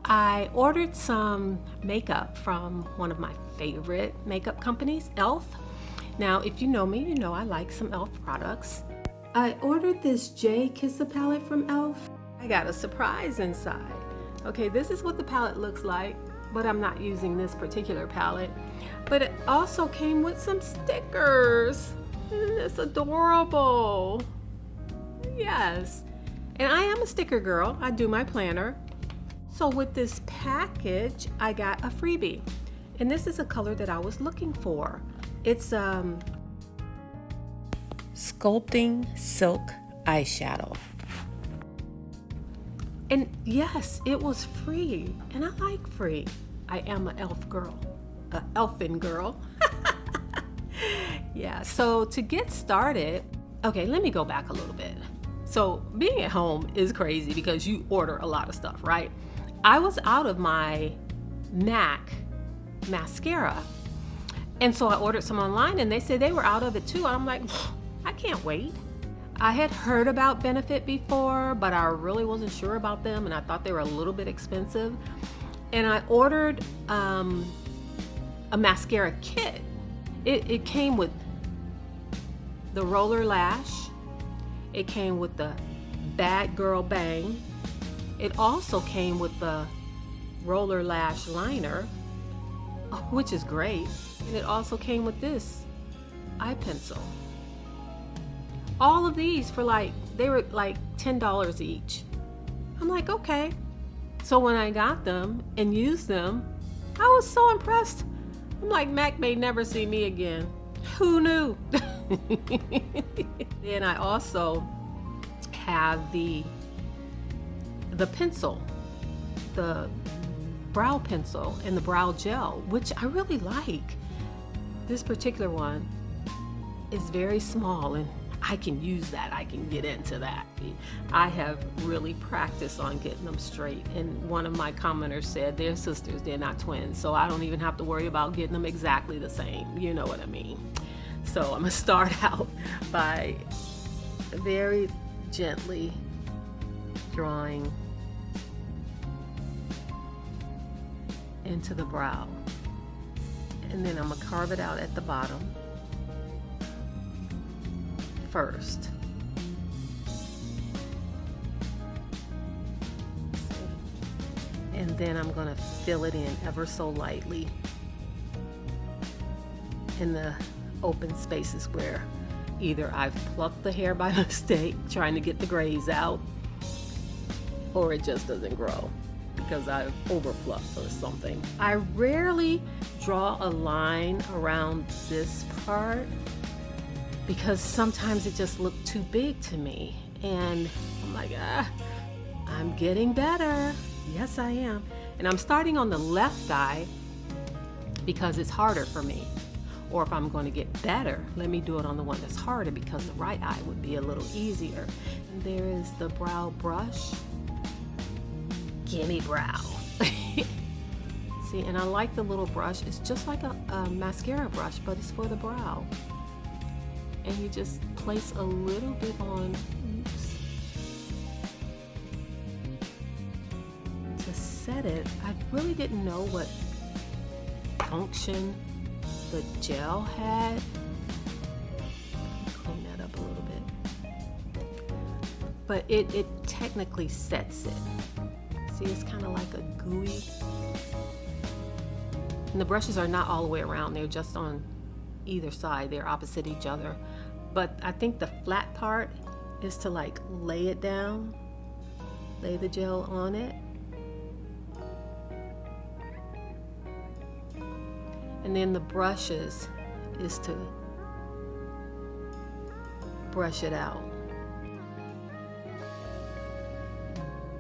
I ordered some makeup from one of my favorite makeup companies, e.l.f. Now, if you know me, you know I like some e.l.f. products. I ordered this J Kissa palette from e.l.f. I got a surprise inside. Okay, this is what the palette looks like, but I'm not using this particular palette. But it also came with some stickers. Isn't this adorable? Yes. And I am a sticker girl. I do my planner. So with this package, I got a freebie. And this is a color that I was looking for. It's Sculpting Silk Eyeshadow. And yes, it was free. And I like free. I am an e.l.f. girl. An elfin girl. Yeah, so to get started, okay, let me go back a little bit. So being at home is crazy because you order a lot of stuff, right? I was out of my MAC mascara. And so I ordered some online and they said they were out of it too. I'm like, I can't wait. I had heard about Benefit before, but I really wasn't sure about them and I thought they were a little bit expensive. And I ordered a mascara kit. It came with the roller lash. It came with the Bad Girl Bang. It also came with the roller lash liner, which is great. And it also came with this eye pencil. All of these they were like $10 each. I'm like, okay. So when I got them and used them, I was so impressed. I'm like, Mac may never see me again. Who knew? Then I also have the pencil, the brow pencil and the brow gel, which I really like. This particular one is very small and I can use that. I can get into that. I have really practiced on getting them straight. And one of my commenters said they're sisters, they're not twins. So I don't even have to worry about getting them exactly the same. You know what I mean? So I'm gonna start out by very gently drawing into the brow. And then I'm gonna carve it out at the bottom first. And then I'm gonna fill it in ever so lightly in the open spaces where either I've plucked the hair by mistake trying to get the grays out, or it just doesn't grow because I've overplucked or something. I rarely draw a line around this part because sometimes it just looked too big to me. And I'm like, I'm getting better. Yes, I am. And I'm starting on the left eye because it's harder for me. Or if I'm going to get better, let me do it on the one that's harder because the right eye would be a little easier. And there is the brow brush. Gimme brow. See, and I like the little brush. It's just like a mascara brush, but it's for the brow. And you just place a little bit on, to set it. I really didn't know what function the gel had. Clean that up a little bit. But it technically sets it. See, it's kind of like a gooey. And the brushes are not all the way around. They're just on either side. They're opposite each other. But I think the flat part is to like lay it down, lay the gel on it. And then the brushes is to brush it out.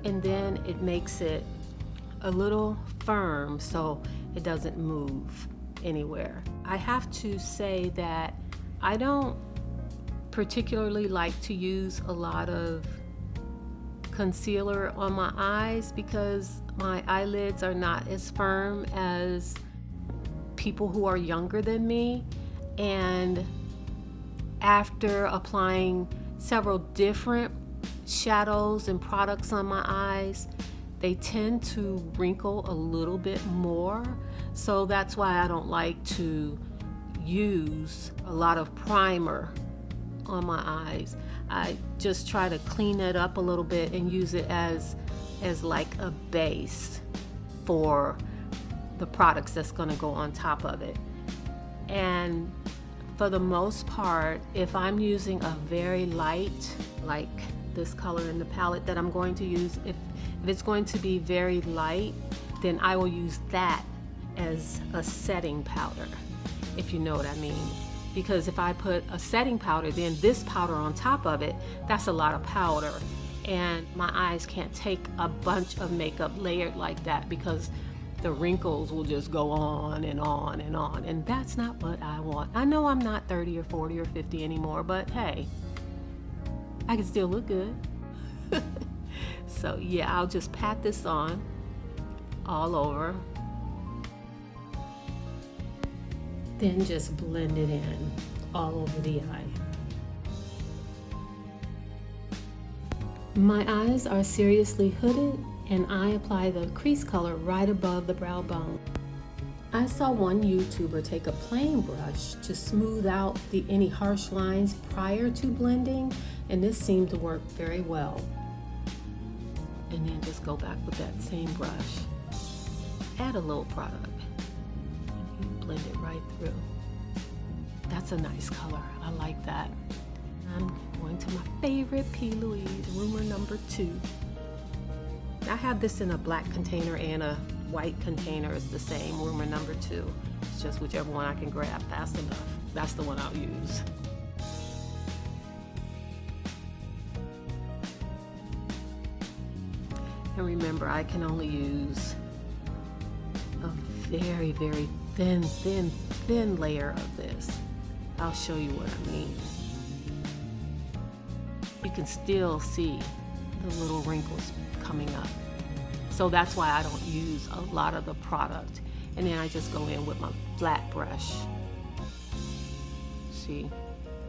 And then it makes it a little firm so it doesn't move anywhere. I have to say that I don't particularly like to use a lot of concealer on my eyes because my eyelids are not as firm as people who are younger than me. And after applying several different shadows and products on my eyes, they tend to wrinkle a little bit more. So that's why I don't like to use a lot of primer on my eyes. I just try to clean it up a little bit and use it as like a base for the products that's going to go on top of it. And for the most part, if I'm using a very light, like this color in the palette that I'm going to use, if it's going to be very light, then I will use that as a setting powder, if you know what I mean. Because if I put a setting powder, then this powder on top of it, that's a lot of powder. And my eyes can't take a bunch of makeup layered like that, because the wrinkles will just go on and on and on. And that's not what I want. I know I'm not 30 or 40 or 50 anymore, but hey, I can still look good. So yeah, I'll just pat this on all over. Then just blend it in all over the eye. My eyes are seriously hooded, and I apply the crease color right above the brow bone. I saw one YouTuber take a plain brush to smooth out any harsh lines prior to blending, and this seemed to work very well. And then just go back with that same brush. Add a little product. Blend it right through. That's a nice color. I like that. I'm going to my favorite P. Louise, rumor number 2. I have this in a black container and a white container. It's the same, rumor number 2. It's just whichever one I can grab fast enough. That's the one I'll use. And remember, I can only use a very, very thin layer of this. I'll show you what I mean. You can still see the little wrinkles coming up. So that's why I don't use a lot of the product. And then I just go in with my flat brush. See,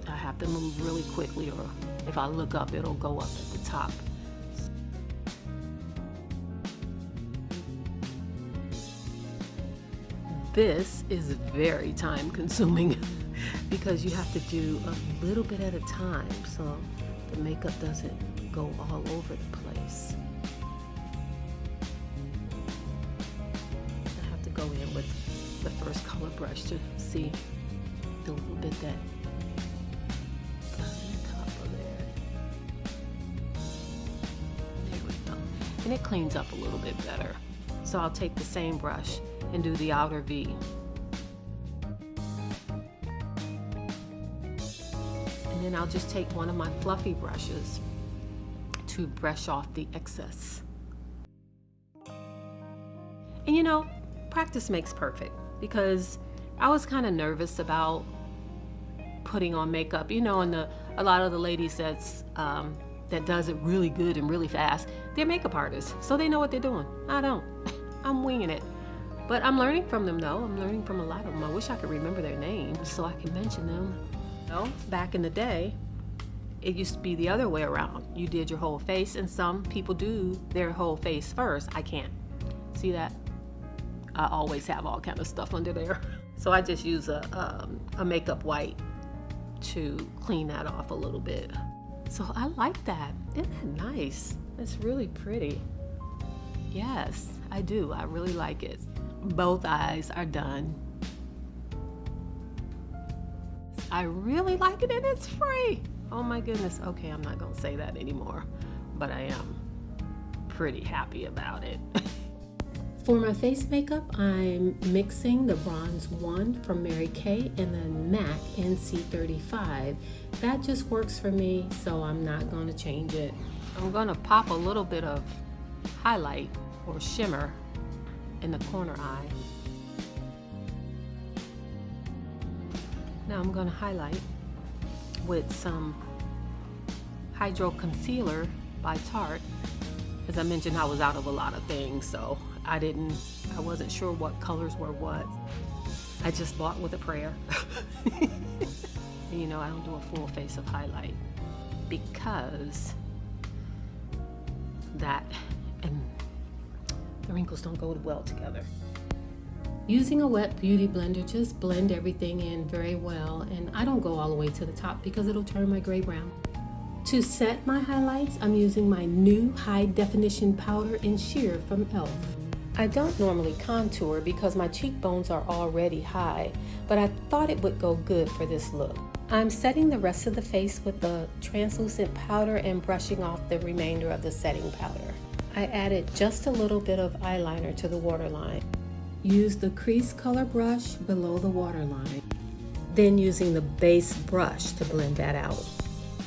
I have to move really quickly, or if I look up, it'll go up at the top. This is very time consuming because you have to do a little bit at a time so the makeup doesn't go all over the place. I have to go in with the first color brush to see the little bit that got on top of there. There we go. And it cleans up a little bit better. So I'll take the same brush and do the outer V. And then I'll just take one of my fluffy brushes to brush off the excess. And you know, practice makes perfect, because I was kind of nervous about putting on makeup. You know, and a lot of the ladies that does it really good and really fast, they're makeup artists, so they know what they're doing. I don't. I'm winging it. But I'm learning from them, though. I'm learning from a lot of them. I wish I could remember their names so I can mention them. You know, back in the day, it used to be the other way around. You did your whole face, and some people do their whole face first. I can't. See that? I always have all kind of stuff under there. So I just use a makeup white to clean that off a little bit. So I like that. Isn't that nice? It's really pretty. Yes, I do. I really like it. Both eyes are done. I really like it, and it's free. Oh my goodness. Okay, I'm not gonna say that anymore, but I am pretty happy about it. For my face makeup, I'm mixing the Bronze 1 from Mary Kay and the MAC NC35. That just works for me, so I'm not gonna change it. I'm gonna pop a little bit of highlight or shimmer in the corner eye. Now I'm going to highlight with some Hydro Concealer by Tarte. As I mentioned, I was out of a lot of things, so I wasn't sure what colors were what. I just bought with a prayer. And you know, I don't do a full face of highlight because that and The wrinkles don't go well together. Using a wet beauty blender, just blend everything in very well, and I don't go all the way to the top because it'll turn my gray brown. To set my highlights, I'm using my new high definition powder in sheer from e.l.f. I don't normally contour because my cheekbones are already high, but I thought it would go good for this look. I'm setting the rest of the face with the translucent powder and brushing off the remainder of the setting powder. I added just a little bit of eyeliner to the waterline. Use the crease color brush below the waterline, then using the base brush to blend that out.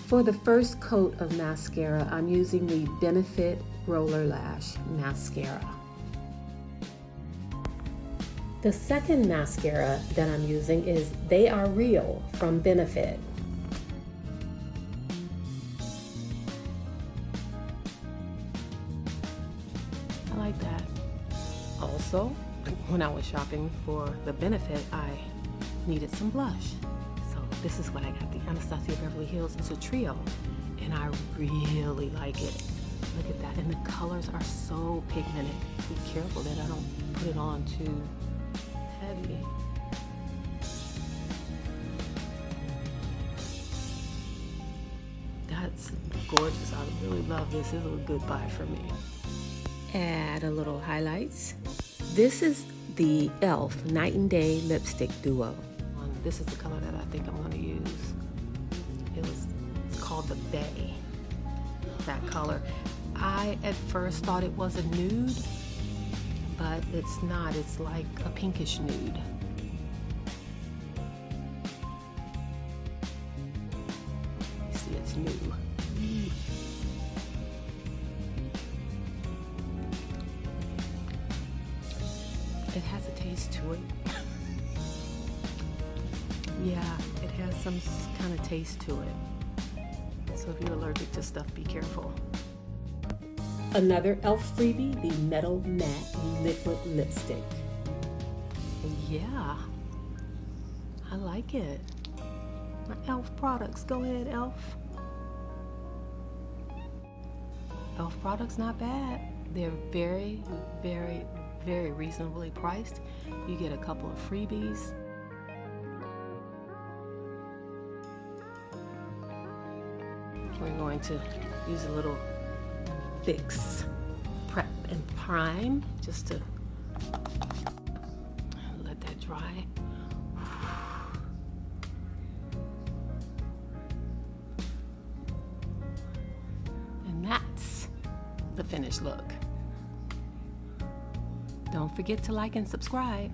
For the first coat of mascara, I'm using the Benefit Roller Lash Mascara. The second mascara that I'm using is They Are Real from Benefit. I like that. Also, when I was shopping for the Benefit, I needed some blush. So this is what I got, the Anastasia Beverly Hills. It's a trio, and I really like it. Look at that, and the colors are so pigmented. Be careful that I don't put it on too heavy. That's gorgeous. I really love this. This is a good buy for me. Add a little highlights. This is the e.l.f. Night and Day Lipstick Duo. This is the color that I think I'm going to use. It's called the Bay. That color. I at first thought it was a nude, but it's not. It's like a pinkish nude. You see, it's new. It has a taste to it. Yeah, it has some kind of taste to it. So if you're allergic to stuff, be careful. Another e.l.f. freebie, the Metal Matte Liquid Lipstick. Yeah, I like it. My e.l.f. products. Go ahead, e.l.f. e.l.f. products not bad. They're very, very, very reasonably priced. You get a couple of freebies. We're going to use a little fix, prep, and prime just to let that dry. And that's the finished look. Don't forget to like and subscribe.